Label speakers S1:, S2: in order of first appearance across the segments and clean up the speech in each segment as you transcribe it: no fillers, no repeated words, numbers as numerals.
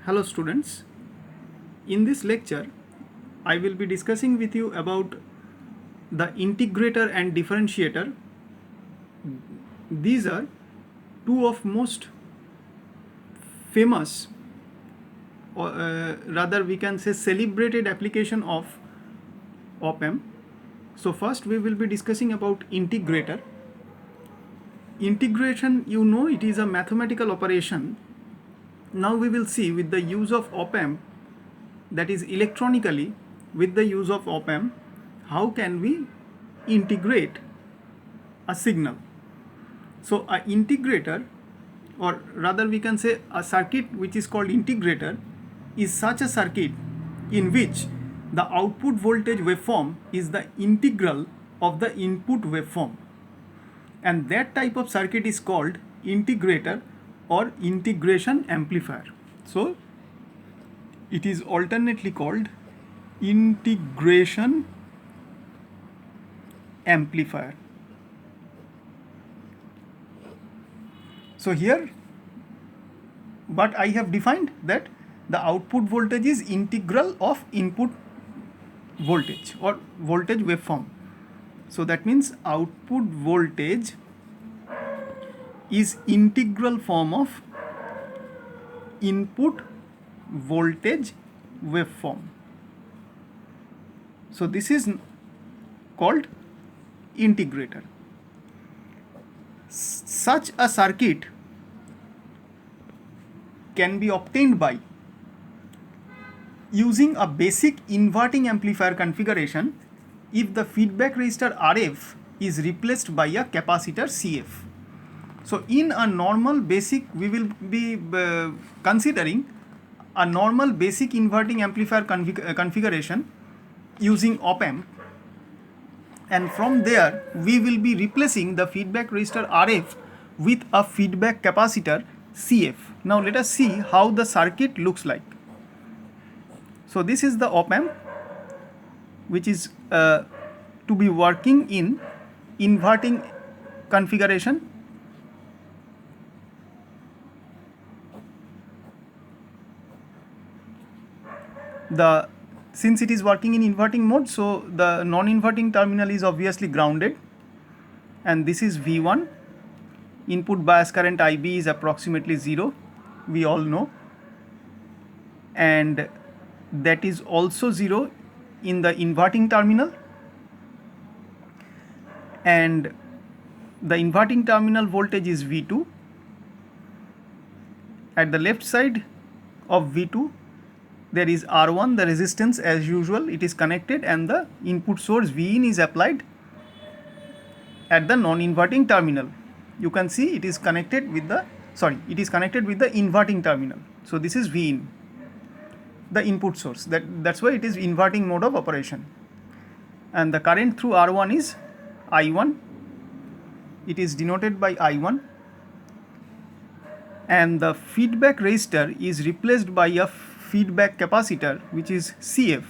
S1: Hello students, in this lecture I will be discussing with you about the integrator and differentiator. These are two of most famous or rather we can say celebrated application of op-amp. So first we will be discussing about integrator. Integration, you know, it is a mathematical operation. Now we will see with the use of op-amp, that is electronically, with the use of op-amp, how can we integrate a signal. So a integrator, or rather we can say a circuit which is called integrator, is such a circuit in which the output voltage waveform is the integral of the input waveform, and that type of circuit is called integrator or integration amplifier. So it is alternately called integration amplifier. So here what I have defined, that the output voltage is integral of input voltage or voltage waveform. So that means output voltage is integral form of input voltage waveform. So this is called integrator. Such a circuit can be obtained by using a basic inverting amplifier configuration if the feedback resistor RF is replaced by a capacitor CF. So in a normal basic, we will be considering a normal basic inverting amplifier configuration using op-amp, and from there we will be replacing the feedback resistor RF with a feedback capacitor CF. Now let us see how the circuit looks like. So this is the op-amp which is to be working in inverting configuration. Since it is working in inverting mode, so the non-inverting terminal is obviously grounded, and this is V1. Input bias current IB is approximately 0, we all know, and that is also 0 in the inverting terminal, and the inverting terminal voltage is V2. At the left side of V2 there is R1, the resistance, as usual it is connected, and the input source Vin is applied at the non-inverting terminal. You can see it is connected with the inverting terminal. So this is Vin, the input source, that's why it is inverting mode of operation. And the current through R1 is I1, it is denoted by I1, and the feedback resistor is replaced by a feedback capacitor which is CF,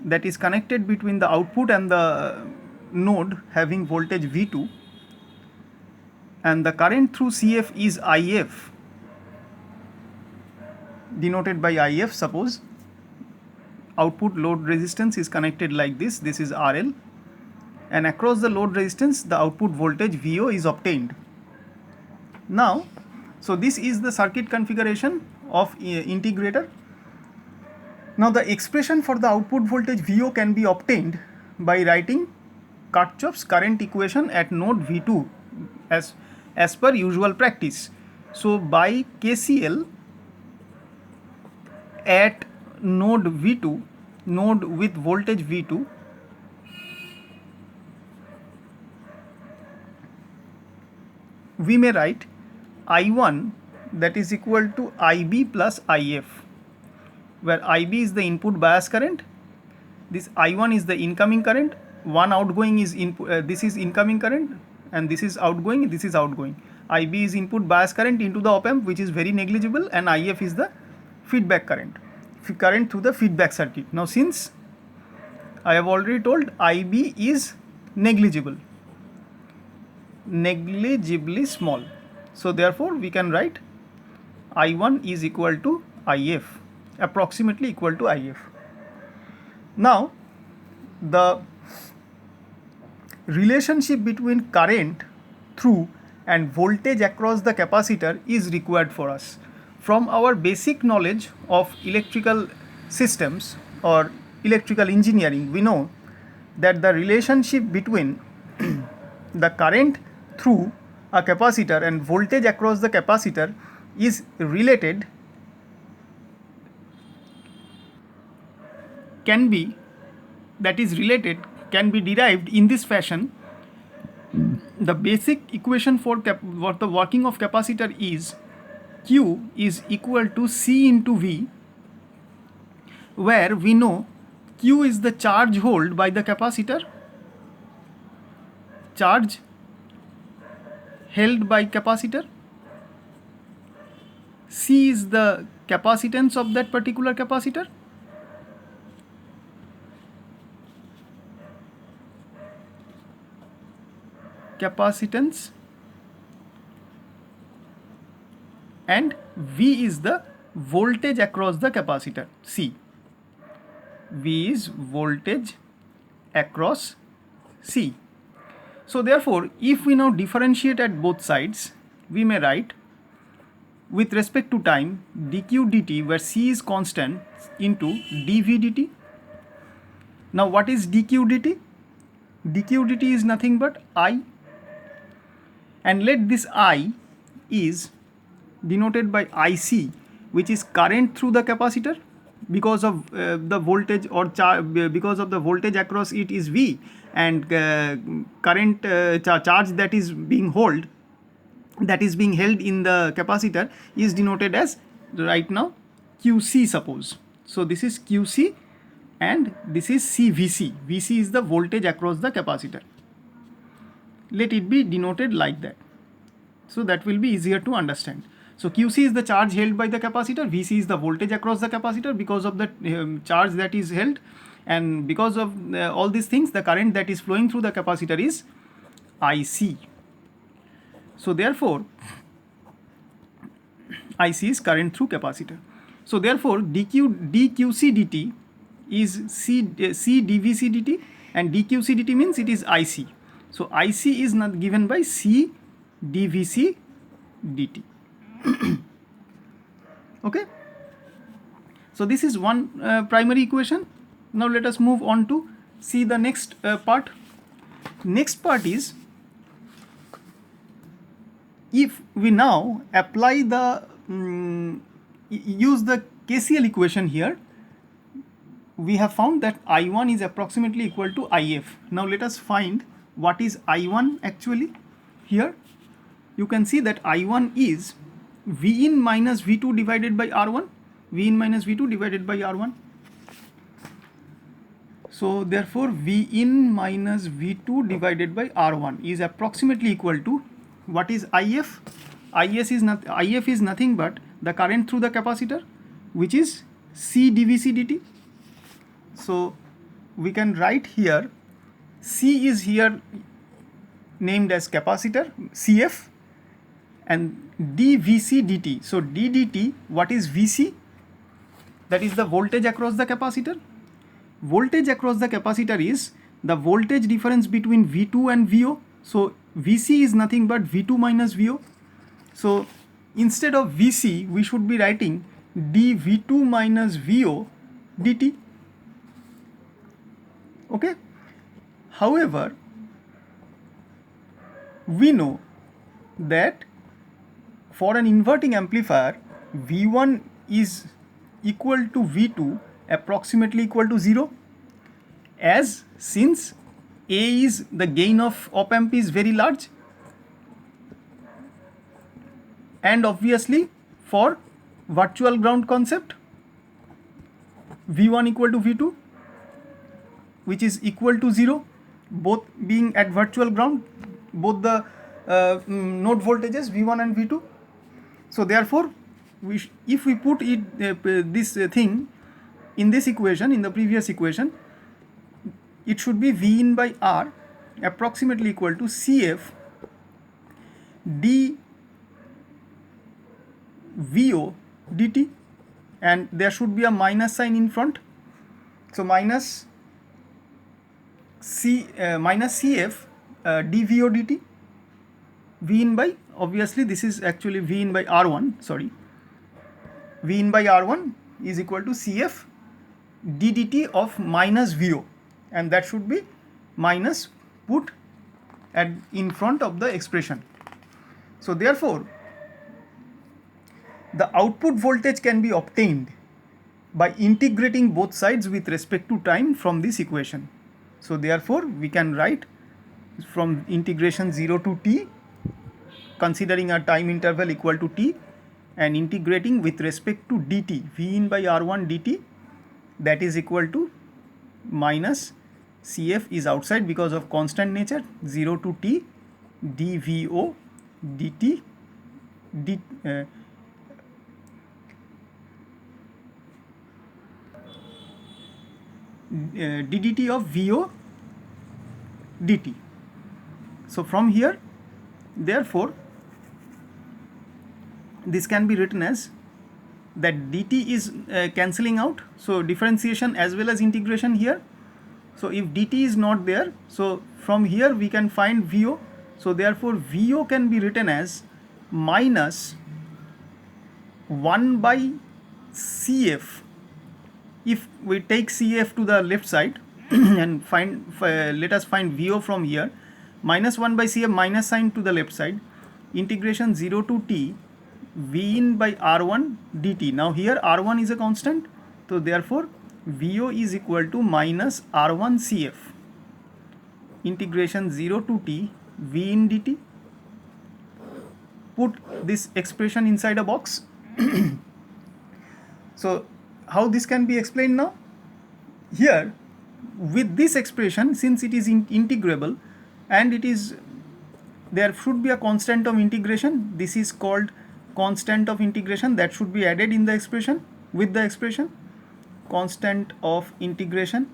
S1: that is connected between the output and the node having voltage V2, and the current through CF is IF, denoted by IF. Suppose output load resistance is connected like this is RL, and across the load resistance the output voltage VO is obtained. Now, so this is the circuit configuration of integrator. Now the expression for the output voltage VO can be obtained by writing Kirchhoff's current equation at node V2 as per usual practice. So by KCL at node V2, node with voltage V2, we may write I1, that is equal to IB plus IF, where IB is the input bias current, this I1 is the incoming current, one outgoing is this is incoming current, and this is outgoing, this is outgoing. IB is input bias current into the op-amp, which is very negligible, and IF is the feedback current through the feedback circuit. Now since I have already told IB is negligibly small, so therefore we can write I1 is equal to IF, approximately equal to IF. Now the relationship between current through and voltage across the capacitor is required for us. From our basic knowledge of electrical systems or electrical engineering, we know that the relationship between the current through a capacitor and voltage across the capacitor is related, can be derived in this fashion. The basic equation for the working of capacitor is Q is equal to C into V, where we know Q is the charge held by the capacitor, charge held by capacitor, C is the capacitance of that particular capacitor, and V is the voltage across the capacitor, C. V is voltage across C. So therefore, if we now differentiate at both sides, we may write with respect to time dq dt, where C is constant, into dv dt. Now what is dq dt? dq dt is nothing but I, and let this I is denoted by IC, which is current through the capacitor, because of the voltage or because of the voltage across it is V, and current charge that is being held in the capacitor is denoted as, right now, QC, suppose. So this is QC and this is CVC. VC is the voltage across the capacitor. Let it be denoted like that, so that will be easier to understand. So QC is the charge held by the capacitor, VC is the voltage across the capacitor because of the charge that is held, and because of all these things, the current that is flowing through the capacitor is IC. So therefore, IC is current through capacitor. So therefore, dqc dt is C dvc dt, and dqc dt means it is IC. So IC is not given by C dvc dt. Okay, so this is one primary equation. Now let us move on to see the next part. Next part is, if we now apply the use the KCL equation here, we have found that I1 is approximately equal to IF. Now let us find what is I1 actually. Here you can see that I1 is V in minus V2 divided by R1, V in minus V2 divided by R1. So therefore, V in minus V2 divided by R1 is approximately equal to, what is IF? IF is nothing but the current through the capacitor, which is C dvc dt. So we can write here, C is here named as capacitor, CF, and dvc dt. So d dt, what is Vc? That is the voltage across the capacitor. Voltage across the capacitor is the voltage difference between V2 and VO. So Vc is nothing but V2 minus VO. So instead of Vc, we should be writing dV2 minus VO dt. Okay. However, we know that for an inverting amplifier, V1 is equal to V2, approximately equal to 0, as since A is the gain of op amp is very large, and obviously for virtual ground concept, V1 equal to V2, which is equal to 0, both being at virtual ground, both the node voltages V1 and V2. So therefore, if we put it this thing in this equation, in the previous equation, it should be V in by R approximately equal to CF VO dt, and there should be a minus sign in front. So minus CF dVO dt, V in by, obviously this is actually V in by R1, sorry, V in by R1 is equal to CF d dt of minus VO, and that should be minus put at in front of the expression. So therefore the output voltage can be obtained by integrating both sides with respect to time from this equation. So therefore we can write from integration 0 to t, considering a time interval equal to t, and integrating with respect to dt, V in by R1 dt, that is equal to minus CF is outside because of constant nature, 0 to t dVO dt ddt of VO dt. So from here, therefore this can be written as that dt is cancelling out, so differentiation as well as integration here. So if dt is not there, so from here we can find VO, so therefore VO can be written as minus 1 by CF. If we take CF to the left side and let us find VO from here, minus 1 by CF minus sign to the left side, integration 0 to t V in by R1 dt. Now here R1 is a constant, so therefore VO is equal to minus R1 CF, integration 0 to t V in dt. Put this expression inside a box. So how this can be explained now? Here with this expression, since it is integrable and it is, there should be a constant of integration, this is called constant of integration, that should be added in the expression, with the expression constant of integration,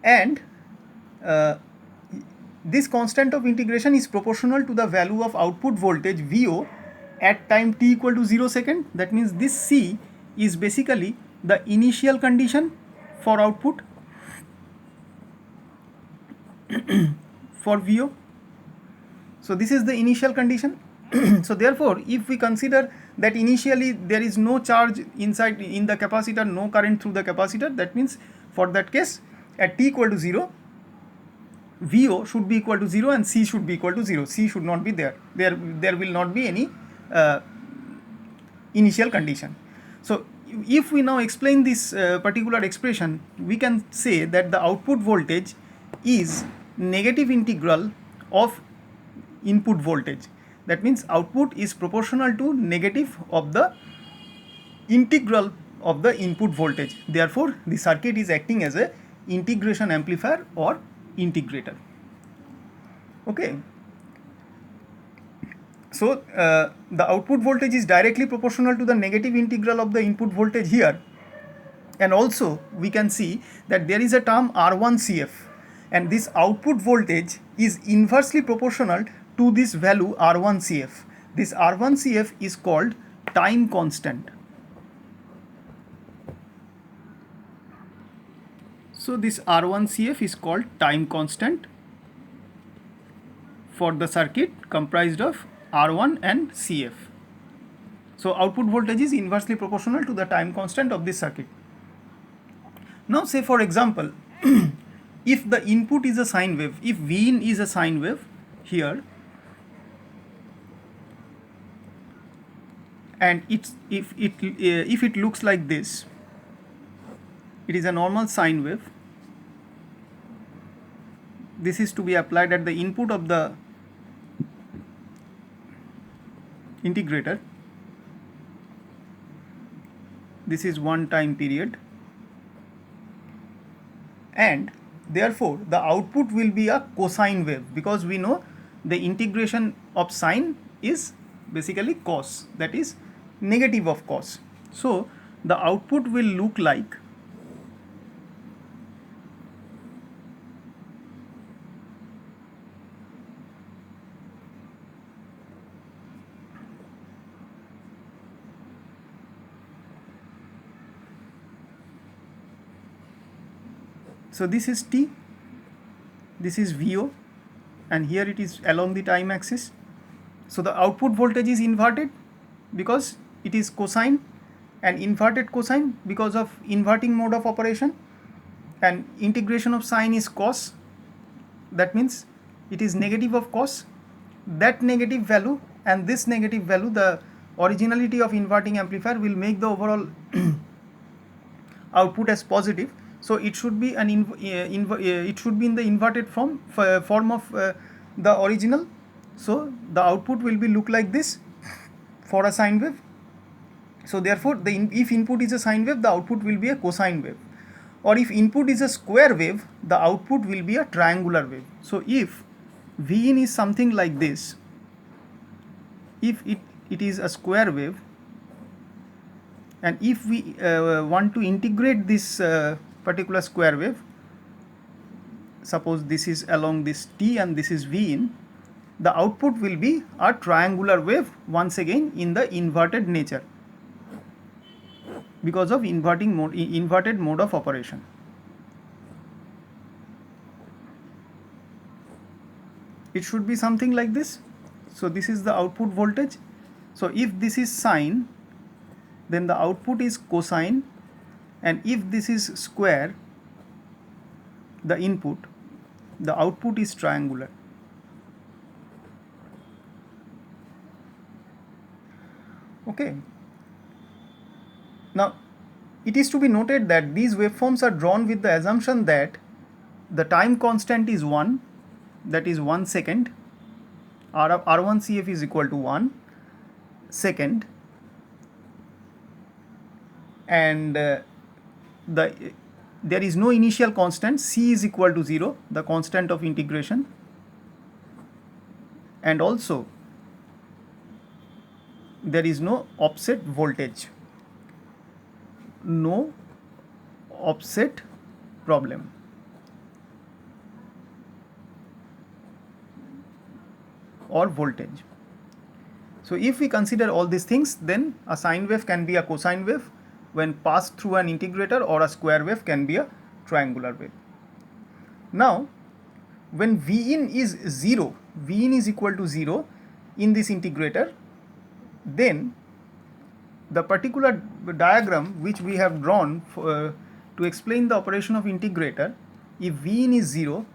S1: and this constant of integration is proportional to the value of output voltage VO at time t equal to 0 second. That means this C is basically the initial condition for output for VO. So this is the initial condition. So therefore if we consider that initially there is no charge inside in the capacitor, no current through the capacitor, that means for that case at t equal to 0, VO should be equal to 0 and C should be equal to 0. C should not be there. There will not be any initial condition. So if we now explain this particular expression, we can say that the output voltage is negative integral of input voltage. That means output is proportional to negative of the integral of the input voltage. Therefore the circuit is acting as a integration amplifier or integrator. Okay. So the output voltage is directly proportional to the negative integral of the input voltage here, and also we can see that there is a term R1 CF, and this output voltage is inversely proportional to this value R1 CF. This R1 CF is called time constant. So this R1 CF is called time constant for the circuit comprised of R1 and CF. So output voltage is inversely proportional to the time constant of this circuit. Now say for example, if the input is a sine wave, if V in is a sine wave here, and if it looks like this, it is a normal sine wave. This is to be applied at the input of the integrator. This is one time period, and therefore the output will be a cosine wave, because we know the integration of sine is basically cos, that is negative of cos. So the output will look like So this is t, this is VO, and here it is along the time axis. So the output voltage is inverted because it is cosine, and inverted cosine because of inverting mode of operation, and integration of sine is cos. That means it is negative of cos. That negative value and this negative value, the originality of inverting amplifier will make the overall output as positive. So it should be it should be in the inverted form of the original. So the output will be look like this for a sine wave. So therefore, if input is a sine wave, the output will be a cosine wave. Or if input is a square wave, the output will be a triangular wave. So if Vin is something like this, if it is a square wave, and if we want to integrate this particular square wave, suppose this is along this T and this is Vin, the output will be a triangular wave once again in the inverted nature because of inverted mode of operation. It should be something like this. So this is the output voltage. So if this is sine, then the output is cosine, and if this is square, the input, the output is triangular. Okay. Now it is to be noted that these waveforms are drawn with the assumption that the time constant is 1, that is 1 second. R1CF is equal to 1 second, and there is no initial constant. C is equal to 0, the constant of integration, and also there is no offset voltage, no offset problem. Or voltage. So if we consider all these things, then a sine wave can be a cosine wave when passed through an integrator, or a square wave can be a triangular wave. Now when Vin is 0, Vin is equal to 0 in this integrator, then the particular diagram which we have drawn to explain the operation of integrator, if Vin is 0,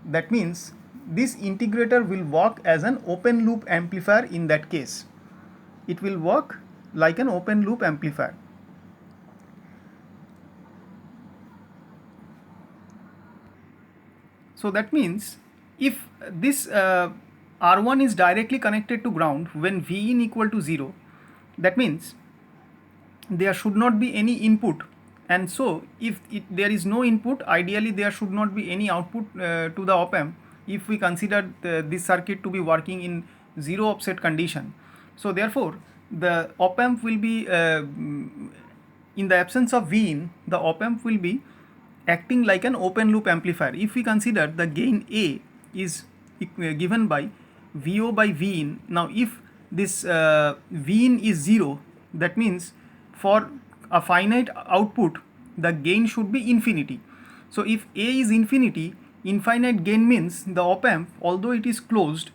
S1: that means this integrator will work as an open loop amplifier. In that case, it will work like an open loop amplifier. So that means if this R1 is directly connected to ground when Vin equal to 0, that means there should not be any input, and so if there is no input, ideally there should not be any output to the op amp if we consider this circuit to be working in zero offset condition. So therefore the op amp will be in the absence of Vin, the op amp will be acting like an open loop amplifier. If we consider the gain A is given by VO by Vin, now if this Vin is 0, that means for a finite output the gain should be infinity. So if A is infinity, infinite gain means the op amp, although it is closed,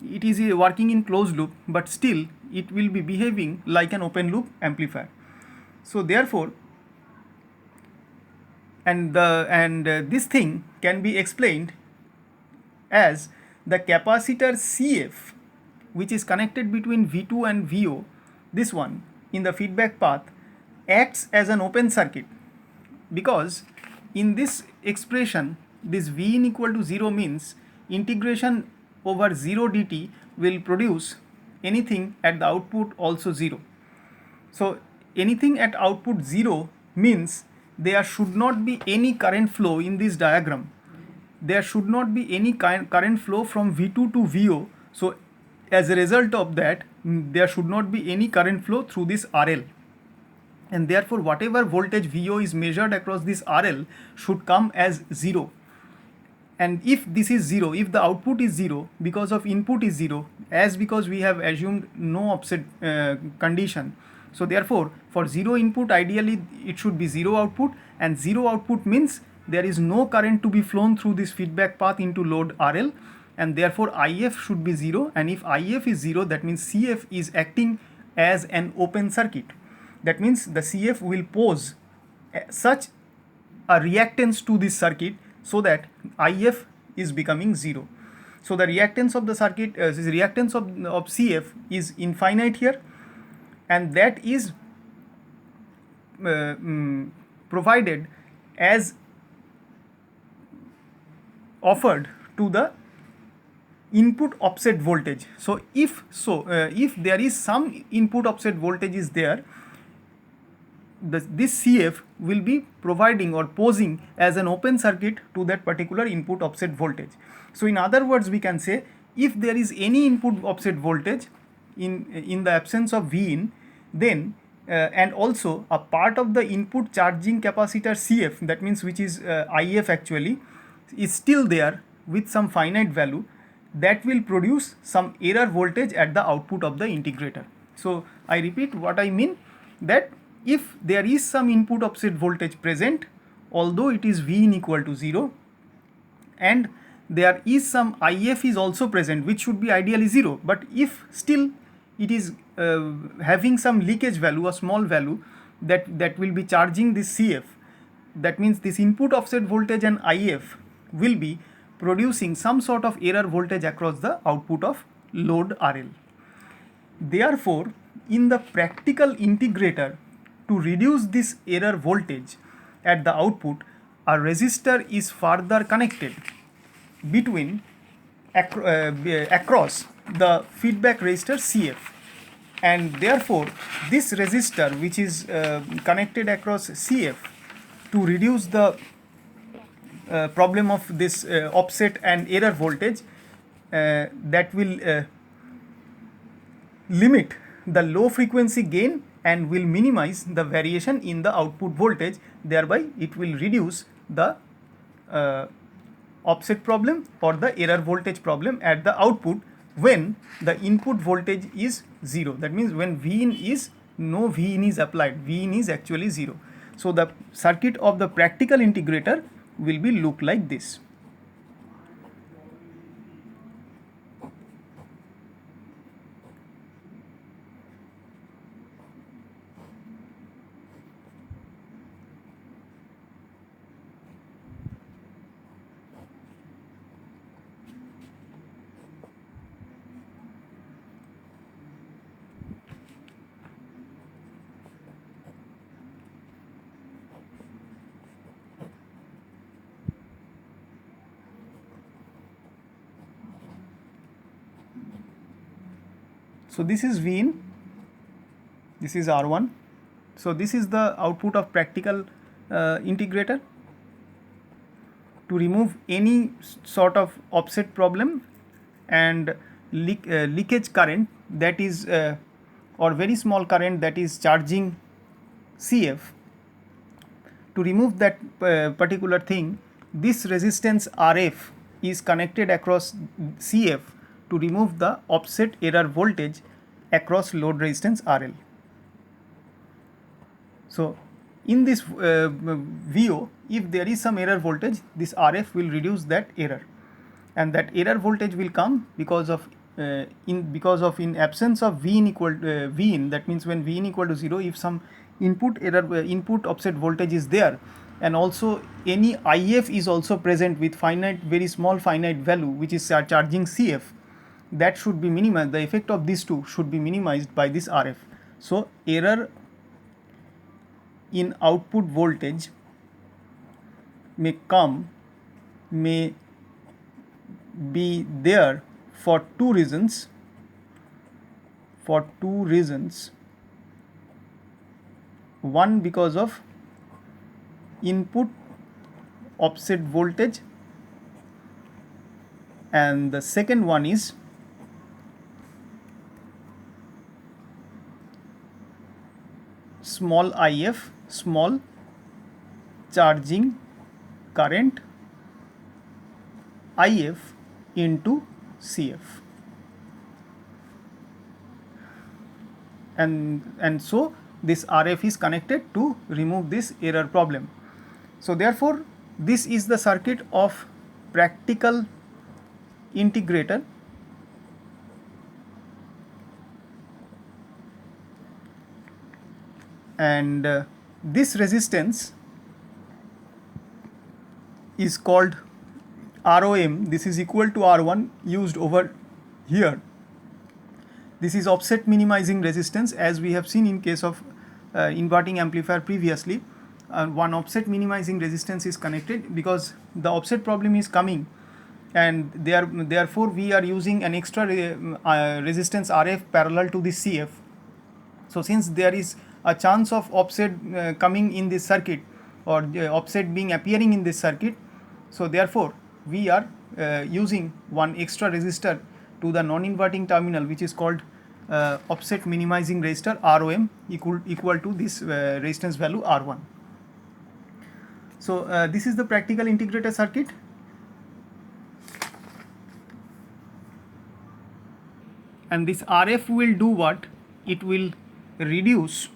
S1: it is working in closed loop, but still it will be behaving like an open loop amplifier. So therefore, this thing can be explained as the capacitor CF, which is connected between V2 and VO, this one in the feedback path, acts as an open circuit, because in this expression this Vin equal to 0 means integration over 0 dt will produce anything at the output also 0. So anything at output 0 means there should not be any current flow in this diagram. There should not be any current flow from V2 to VO. So as a result of that, there should not be any current flow through this RL. And therefore whatever voltage VO is measured across this RL should come as 0. And if this is 0, if the output is 0 because of input is 0, as because we have assumed no offset condition, so therefore for 0 input ideally it should be 0 output, and 0 output means there is no current to be flown through this feedback path into load RL, and therefore IF should be 0, and if IF is 0, that means CF is acting as an open circuit. That means the CF will pose such a reactance to this circuit so that IF is becoming 0. So the reactance of the circuit, reactance of CF is infinite here, and that is provided as offered to the input offset voltage. So if there is some input offset voltage is there, this CF will be providing or posing as an open circuit to that particular input offset voltage. So in other words, we can say if there is any input offset voltage in the absence of Vin, then and also a part of the input charging capacitor CF, that means which is IF actually, is still there with some finite value, that will produce some error voltage at the output of the integrator. So I repeat what I mean, that if there is some input offset voltage present, although it is Vin equal to 0, and there is some IF is also present, which should be ideally 0, but if still it is having some leakage value, a small value that will be charging this CF, that means this input offset voltage and IF will be producing some sort of error voltage across the output of load RL. Therefore, in the practical integrator, to reduce this error voltage at the output, a resistor is further connected between across the feedback resistor CF, and therefore this resistor which is connected across CF, to reduce the problem of this offset and error voltage, that will limit the low frequency gain and will minimize the variation in the output voltage, thereby it will reduce the offset problem or the error voltage problem at the output when the input voltage is 0. That means when Vin is, no Vin is applied, Vin is actually 0. So the circuit of the practical integrator will be look like this. So this is Vin, this is R1. So this is the output of practical integrator. To remove any sort of offset problem and leakage current, that is or very small current that is charging CF, to remove that particular thing, this resistance RF is connected across CF to remove the offset error voltage across load resistance RL. So in this VO, if there is some error voltage, this RF will reduce that error, and that error voltage will come because of in absence of Vin equal Vin, that means when Vin equal to 0, if some input offset voltage is there, and also any IF is also present with finite, very small finite value which is charging CF, that should be minimized. The effect of these two should be minimized by this RF. So error in output voltage may be there for two reasons. One, because of input offset voltage, and the second one is small IF, small charging current IF into CF, and so this RF is connected to remove this error problem. So therefore this is the circuit of practical integrator, and this resistance is called ROM. This is equal to R1 used over here. This is offset minimizing resistance, as we have seen in case of inverting amplifier previously. One offset minimizing resistance is connected because the offset problem is coming, and therefore we are using an extra resistance RF parallel to the CF. So since there is a chance of offset coming in this circuit, or offset being appearing in this circuit, so therefore we are using one extra resistor to the non-inverting terminal, which is called offset minimizing resistor ROM, equal to this resistance value R1. So this is the practical integrator circuit. And this RF will do what? It will reduce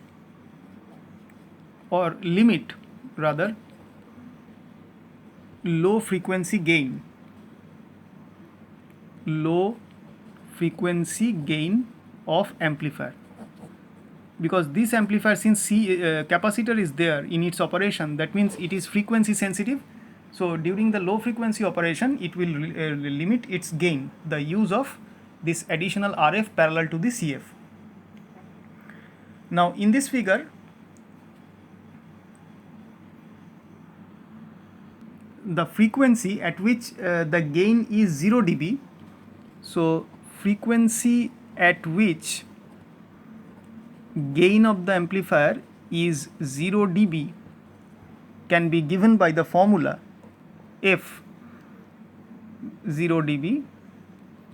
S1: or limit rather low frequency gain of amplifier, because this amplifier, since capacitor is there in its operation, that means it is frequency sensitive. So during the low frequency operation, it will limit its gain, the use of this additional RF parallel to the CF. Now in this figure, the frequency at which the gain is 0 dB, so frequency at which gain of the amplifier is 0 dB can be given by the formula F 0 dB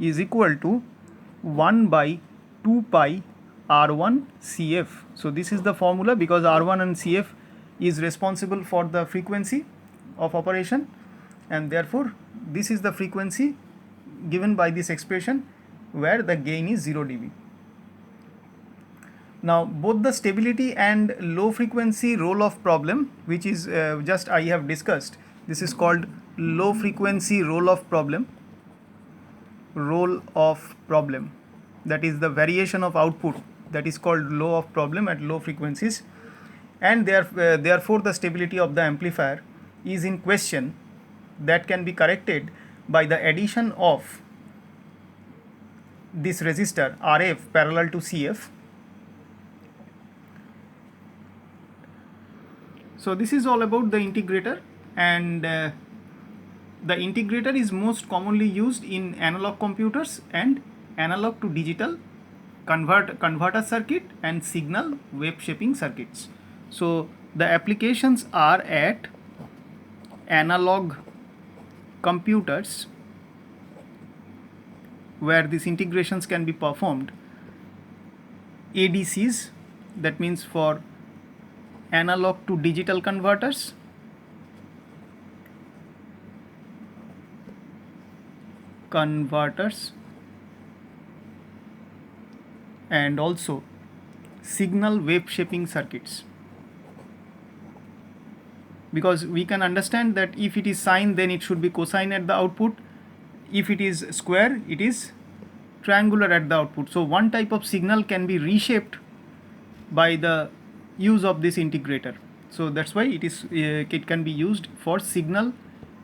S1: is equal to 1 by 2 pi R1 CF. So this is the formula, because R1 and CF is responsible for the frequency of operation, and therefore this is the frequency given by this expression where the gain is 0 dB. Now both the stability and low frequency roll-off problem, which is just I have discussed, this is called low frequency roll-off problem, that is the variation of output, that is called roll-off problem at low frequencies, and therefore the stability of the amplifier is in question. That can be corrected by the addition of this resistor RF parallel to CF. So this is all about the integrator, and the integrator is most commonly used in analog computers and analog to digital converter circuit and signal wave shaping circuits. So the applications are at analog computers, where these integrations can be performed, ADCs, that means for analog to digital converters, and also signal wave shaping circuits, because we can understand that if it is sine, then it should be cosine at the output. If it is square, it is triangular at the output. So one type of signal can be reshaped by the use of this integrator. So that's why it can be used for signal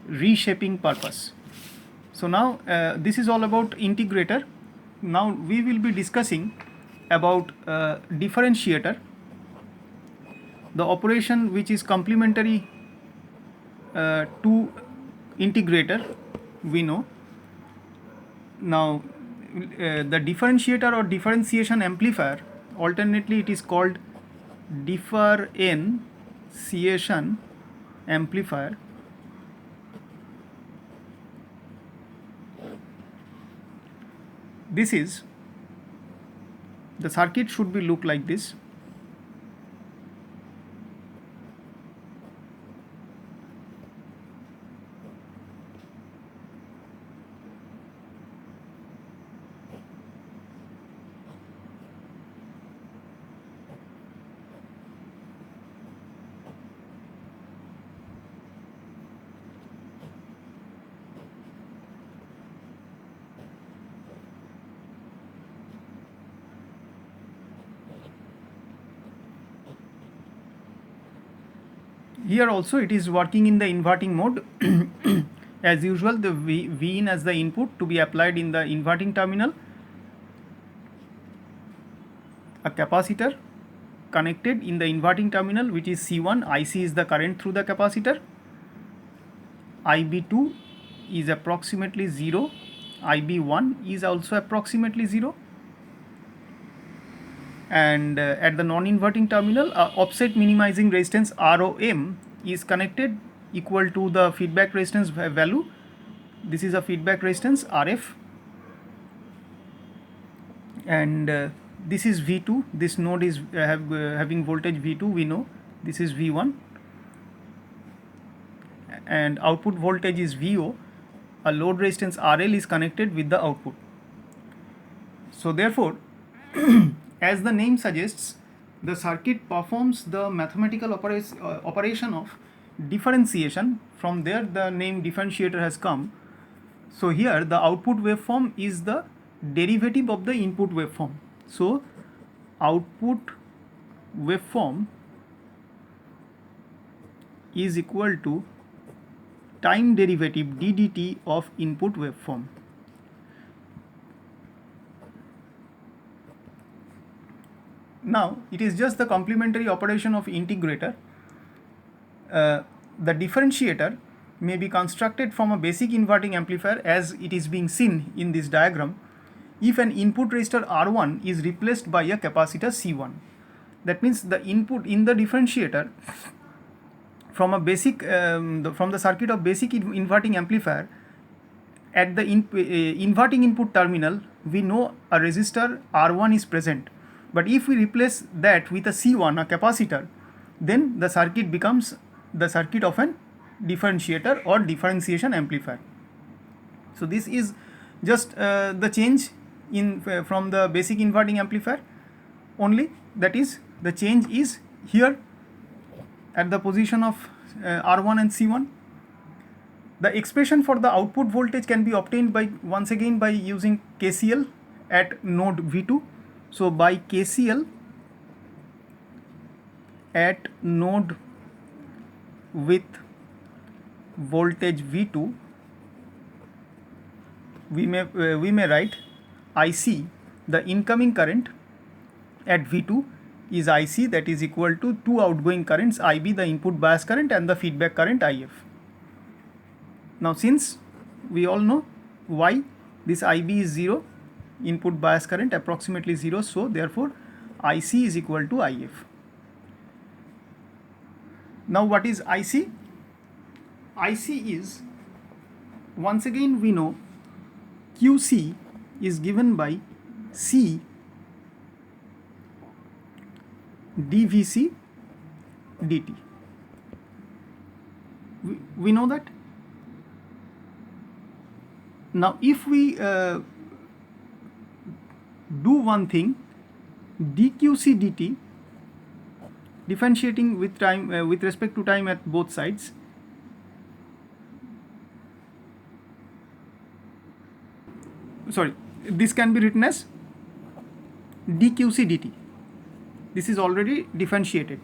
S1: reshaping purpose. So now this is all about integrator. Now we will be discussing about differentiator, the operation which is complementary to integrator, we know. Now the differentiator or differentiation amplifier, alternately it is called differentiation amplifier. This is the circuit should be look like this. Here also it is working in the inverting mode. As usual, the V in as the input to be applied in the inverting terminal, a capacitor connected in the inverting terminal, which is C1. IC is the current through the capacitor. IB2 is approximately 0. IB1 is also approximately 0. And at the non-inverting terminal, offset minimizing resistance ROM is connected, equal to the feedback resistance value. This is a feedback resistance RF, and this is V2. This node is having voltage V2. We know this is V1, and output voltage is VO. A load resistance RL is connected with the output. So therefore, as the name suggests, the circuit performs the mathematical operation of differentiation. From there the name differentiator has come. So here the output waveform is the derivative of the input waveform. So output waveform is equal to time derivative ddt of input waveform. Now it is just the complementary operation of integrator. The differentiator may be constructed from a basic inverting amplifier, as it is being seen in this diagram, if an input resistor R1 is replaced by a capacitor C1. That means the input in the differentiator from a basic from the circuit of basic inverting amplifier, at the inverting input terminal we know a resistor R1 is present, but if we replace that with a C1, a capacitor, then the circuit becomes the circuit of an differentiator or differentiation amplifier. So this is just the change in from the basic inverting amplifier only, that is the change is here at the position of R1 and C1. The expression for the output voltage can be obtained by once again by using KCL at node V2. So by KCL at node with voltage V2, we may write IC, the incoming current at V2 is IC, that is equal to two outgoing currents, IB the input bias current and the feedback current IF. Now since we all know why this IB is 0, input bias current approximately 0, so therefore IC is equal to IF. Now what is IC? IC is, once again we know, QC is given by C dVc dt. We know that. Now if we do one thing, dQc dt, differentiating with time with respect to time at both sides, sorry, this can be written as dQc dt. This is already differentiated,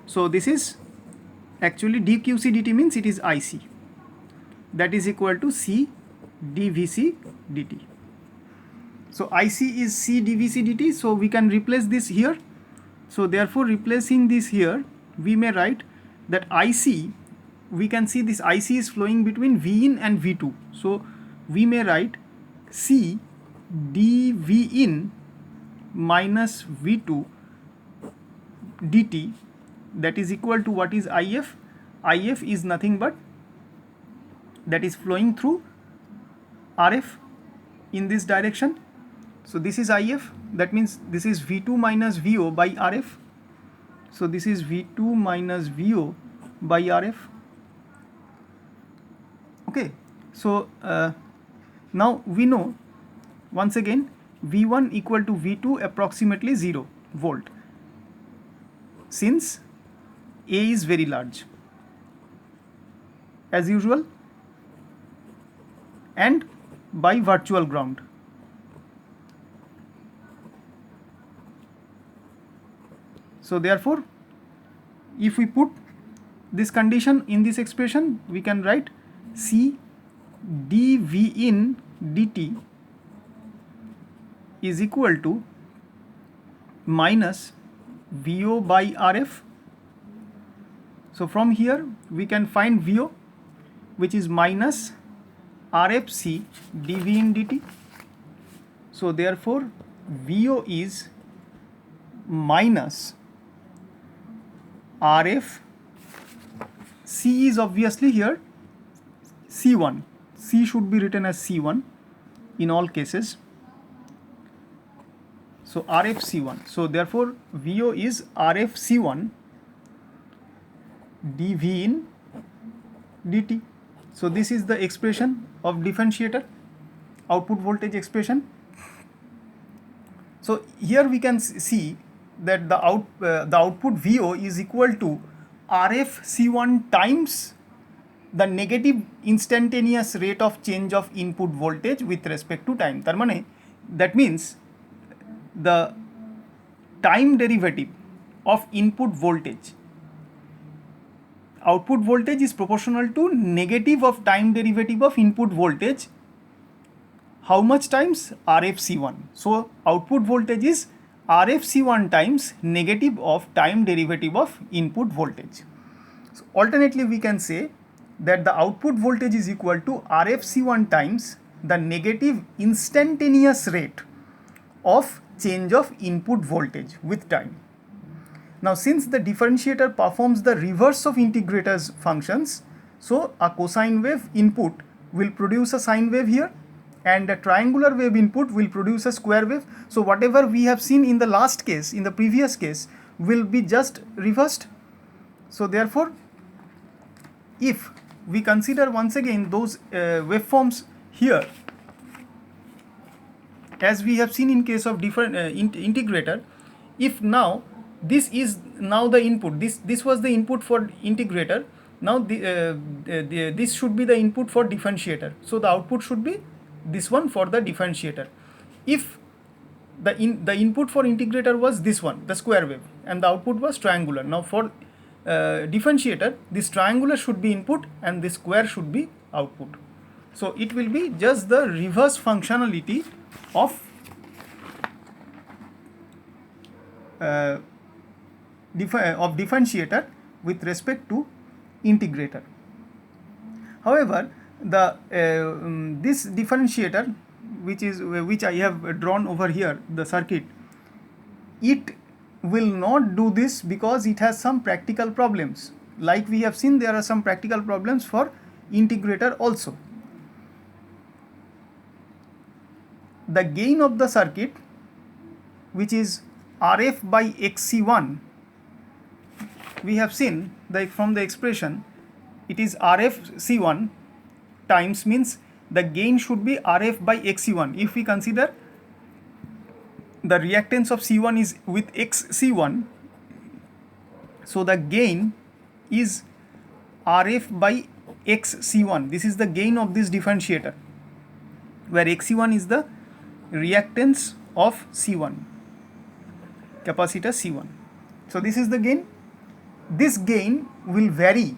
S1: so this is actually dQc dt means it is IC, that is equal to C dVc dt. So IC is C dVc dt, so we can replace this here. So therefore replacing this here, we may write that IC, we can see this IC is flowing between V in and V2, so we may write C dV in minus V2 dt, that is equal to what is IF? IF is nothing but that is flowing through RF in this direction. So this is IF, that means this is V2 minus VO by RF. So this is V2 minus VO by RF. Okay, so now we know once again V1 equal to V2 approximately 0 volt, since A is very large as usual, and by virtual ground. So therefore if we put this condition in this expression, we can write C dV in dt is equal to minus VO by RF. So from here we can find VO, which is minus RFC dV in dt. So therefore VO is minus RF. C is obviously here C1. C should be written as C1 in all cases. So RF C1. So therefore VO is RF C1 dV in dt. So this is the expression of differentiator, output voltage expression. So here we can see that the output VO is equal to RF C1 times the negative instantaneous rate of change of input voltage with respect to time. That means the time derivative of input voltage, output voltage is proportional to negative of time derivative of input voltage. How much times? RF C1. So output voltage is RF C1 times negative of time derivative of input voltage. So alternately we can say that the output voltage is equal to RF C1 times the negative instantaneous rate of change of input voltage with time. Now since the differentiator performs the reverse of integrator's functions, so a cosine wave input will produce a sine wave here, and a triangular wave input will produce a square wave. So whatever we have seen in the last case, in the previous case, will be just reversed. So therefore, if we consider once again those waveforms here, as we have seen in case of different integrator, if now this is now the input, this was the input for integrator, now this should be the input for differentiator. So the output should be this one for the differentiator. If the input for integrator was this one, the square wave, and the output was triangular. Now for differentiator, this triangular should be input and this square should be output. So it will be just the reverse functionality of differentiator with respect to integrator. However, the this differentiator, which I have drawn over here, the circuit, it will not do this because it has some practical problems. Like we have seen, there are some practical problems for integrator also. The gain of the circuit, which is RF by XC1, we have seen that from the expression it is RF C1 times, means the gain should be RF by XC1. If we consider the reactance of C1 is with XC1, so the gain is RF by XC1. This is the gain of this differentiator, where XC1 is the reactance of C1, capacitor C1. So this is the gain. This gain will vary,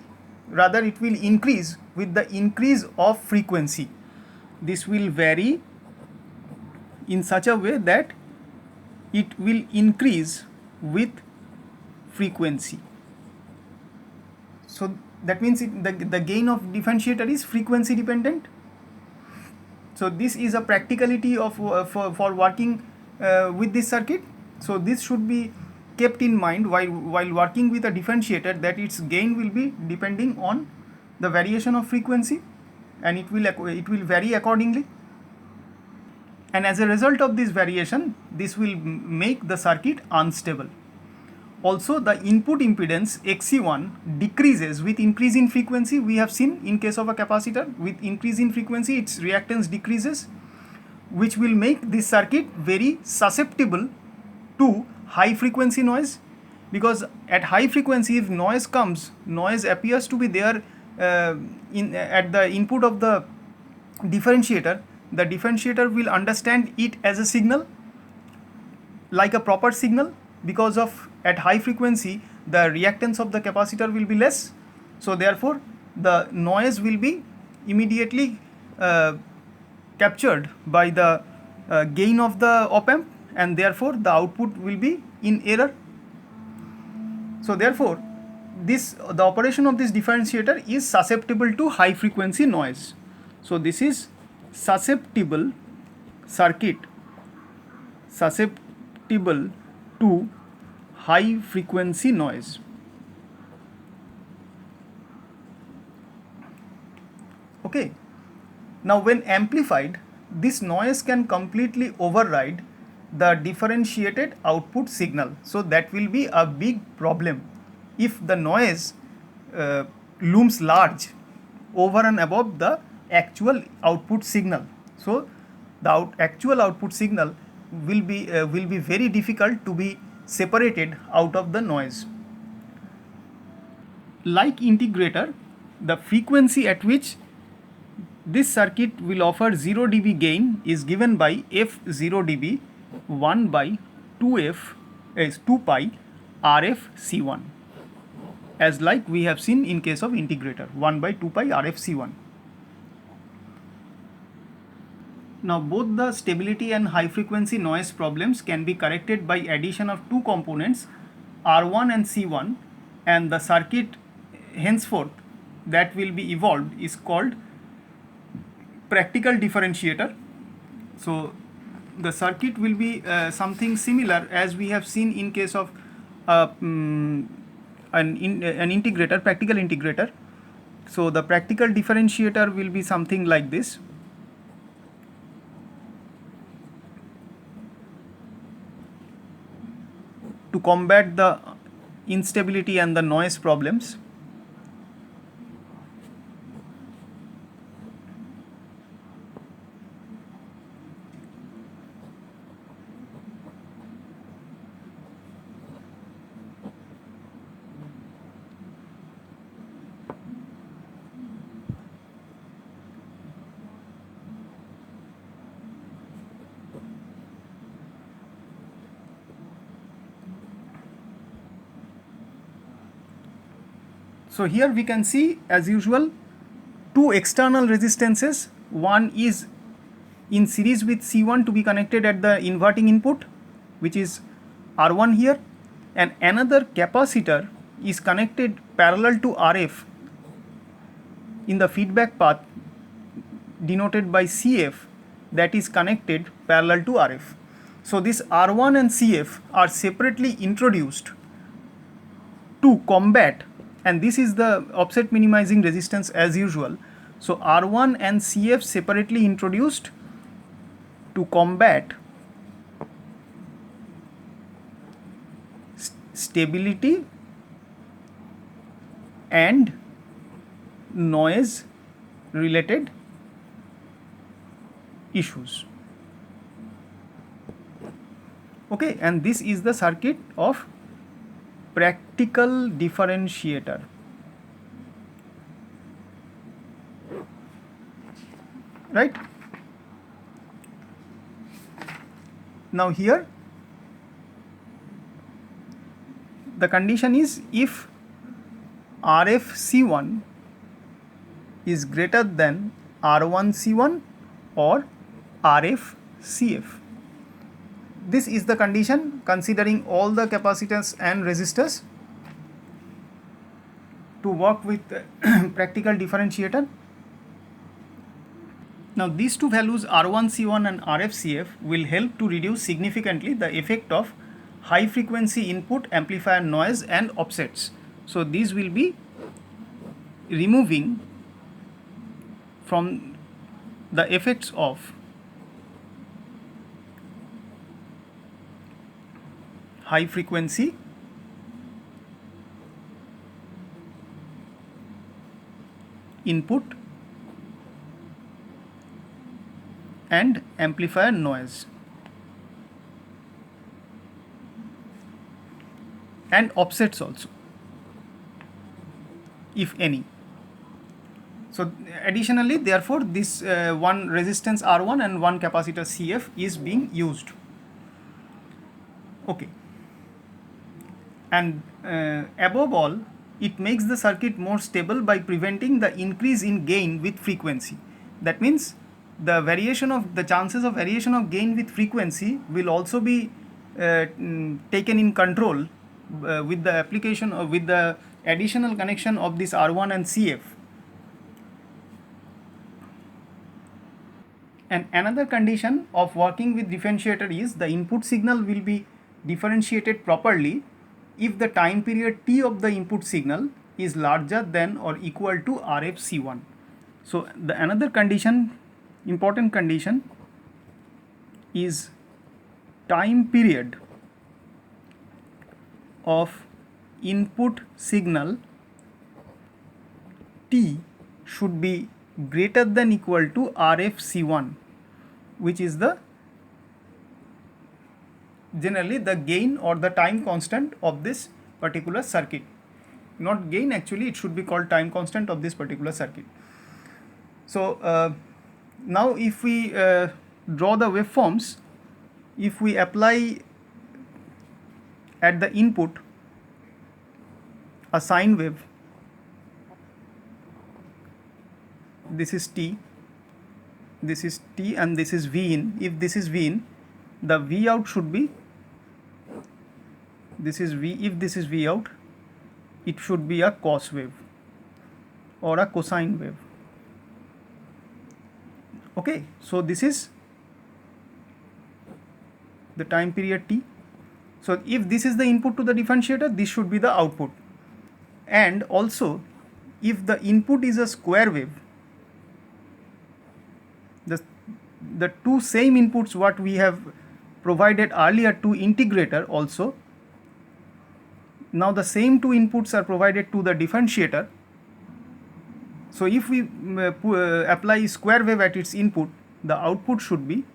S1: rather it will increase with the increase of frequency. This will vary in such a way that it will increase with frequency. So that means the gain of differentiator is frequency dependent. So this is a practicality of for working with this circuit. So this should be kept in mind while working with a differentiator, that its gain will be depending on the variation of frequency, and it will vary accordingly. And as a result of this variation, this will make the circuit unstable. Also, the input impedance XC1 decreases with increase in frequency. We have seen in case of a capacitor, with increase in frequency its reactance decreases, which will make this circuit very susceptible to high frequency noise, because at high frequency, if noise comes, noise appears to be there at the input of the differentiator. The differentiator will understand it as a signal, like a proper signal, because of at high frequency the reactance of the capacitor will be less, So therefore the noise will be immediately captured by the gain of the op amp, and therefore the output will be in error. So therefore the operation of this differentiator is susceptible to high frequency noise. So this is susceptible circuit, susceptible to high frequency noise. Okay. Now when amplified, this noise can completely override the differentiated output signal. So that will be a big problem if the noise looms large over and above the actual output signal. So the actual output signal will be very difficult to be separated out of the noise. Like integrator, the frequency at which this circuit will offer 0 dB gain is given by f 0 dB 1 by 2f is 2 pi RF C1, as like we have seen in case of integrator, 1 by 2 pi RF C1. Now both the stability and high frequency noise problems can be corrected by addition of two components, R1 and C1, and the circuit henceforth that will be evolved is called practical differentiator. So the circuit will be something similar as we have seen in case of an integrator, practical integrator. So the practical differentiator will be something like this. To combat the instability and the noise problems. So here we can see, as usual, two external resistances. One is in series with C1 to be connected at the inverting input, which is R1 here, and another capacitor is connected parallel to RF in the feedback path denoted by CF, that is connected parallel to RF. So this R1 and CF are separately introduced to combat, and this is the offset minimizing resistance as usual. So R1 and CF separately introduced to combat stability and noise related issues. Okay, and this is the circuit of practical differentiator. Right? Now here the condition is if RF C1 is greater than R1 C1 or RF CF. This is the condition considering all the capacitors and resistors to work with practical differentiator. Now these two values R1 C1 and RF CF will help to reduce significantly the effect of high frequency input amplifier noise and offsets. So these will be removing from the effects of high frequency input and amplifier noise and offsets also, if any. So additionally, therefore this one resistance R1 and one capacitor CF is being used. Okay. And above all, it makes the circuit more stable by preventing the increase in gain with frequency. That means the chances of variation of gain with frequency will also be taken in control with the application or with the additional connection of this R1 and CF. And another condition of working with differentiator is the input signal will be differentiated properly if the time period t of the input signal is larger than or equal to RFC1. So the another condition, important condition, is time period of input signal t should be greater than equal to RFC1, which is the generally the gain or the time constant of this particular circuit. Not gain, actually it should be called time constant of this particular circuit. So now if we draw the waveforms, if we apply at the input a sine wave, this is t, this is t, and this is V in. If this is V in, the V out should be, this is V, if this is V out, it should be a cos wave or a cosine wave. Okay, so this is the time period t. So if this is the input to the differentiator, this should be the output. And also, if the input is a square wave, the two same inputs what we have provided earlier to integrator also, now the same two inputs are provided to the differentiator. So if we apply square wave at its input, the output should be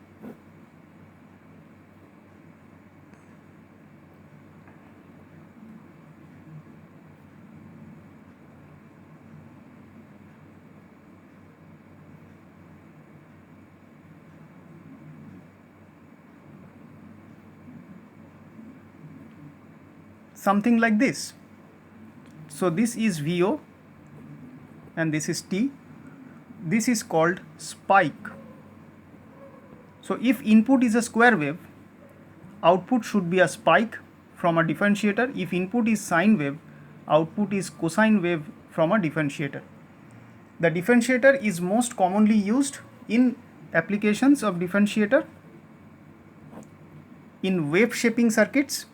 S1: something like this. So this is VO and this is T. This is called spike. So if input is a square wave, output should be a spike from a differentiator. If input is sine wave, output is cosine wave from a differentiator. The differentiator is most commonly used in applications of differentiator in wave shaping circuits,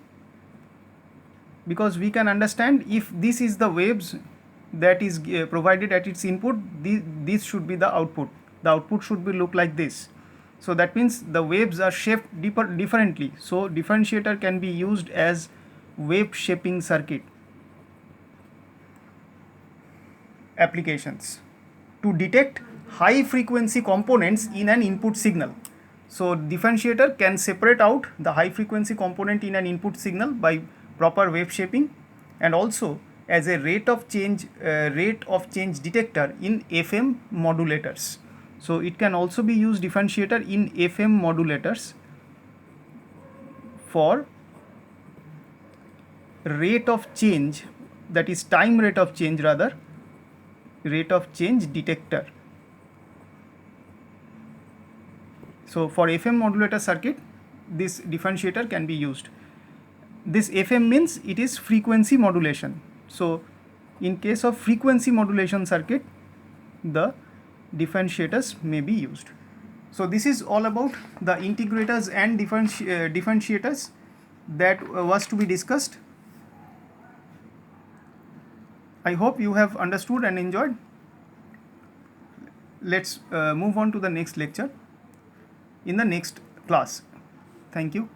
S1: because we can understand if this is the waves that is provided at its input, this should be the output. The output should be look like this. So that means the waves are shaped differently. So differentiator can be used as wave shaping circuit applications to detect high frequency components in an input signal. So differentiator can separate out the high frequency component in an input signal by proper wave shaping, and also as a rate of change detector in FM modulators. So it can also be used differentiator in FM modulators for rate of change, that is time rate of change rather, rate of change detector. So for FM modulator circuit, this differentiator can be used. This FM means it is frequency modulation. So in case of frequency modulation circuit, the differentiators may be used. So this is all about the integrators and differentiators that was to be discussed. I hope you have understood and enjoyed. Let's move on to the next lecture in the next class. Thank you.